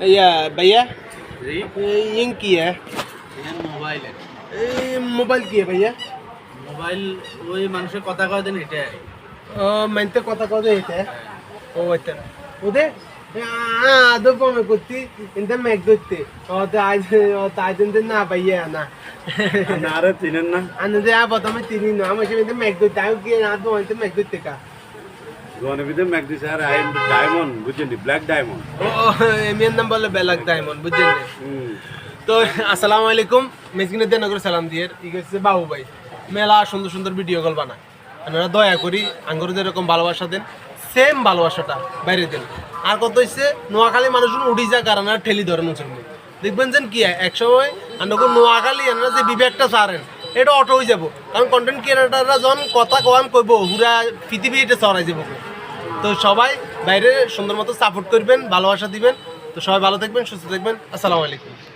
या भैया जी ये की है ये मोबाइल है মোবাইল কি ভাইয়া মোবাইল ওই মানুষের কথা কয় দেন এটা mente কথা কথা হইতে ও এটা ওদে আদো পমে করতি ইনতে মেক করতে ও তাই তাই দিন না ভাইয়া না না রে চিনেন না আনন্দে আ প্রথমে তিনি না আমি সেটা মেক করতে তাই কি না তো ইনতে মেক করতে কা গোনে বিদে ম্যাক দিছে আর আই ডায়মন্ড বুঝছেন ব্ল্যাক ডায়মন্ড ও এমিয়ান নাম বলে ব্ল্যাক ডায়মন্ড বুঝছেন তো আসসালামু আলাইকুম মেসকিনে দেন করে সালাম দিয়ে ঠিক আছে বাবু ভাই মেলা সুন্দর সুন্দর ভিডিও কল বানায় আপনারা দয়া করি আঙ্গুর যেরকম ভালোবাসা দেন সেম ভালোবাসাটা বাইরে দেন আর কত হচ্ছে নোয়াখালী মানুষজন উঠি যায় কারণ আর ঠেলি ধরে মুসলমান দেখবেন যেন কি এক সময় আমরা নোয়াখালী আমরা যে বিবেকটা সারেন এটা অটো হয়ে যাবো কারণ কন্টেন্ট ক্রিয়েটাররা যখন কথা কম করবো পুরা পৃথিবী এটা চড়াই যাবো তো সবাই বাইরে সুন্দর মতো সাপোর্ট করবেন ভালোবাসা দিবেন তো সবাই ভালো থাকবেন সুস্থ থাকবেন আসসালামু আলাইকুম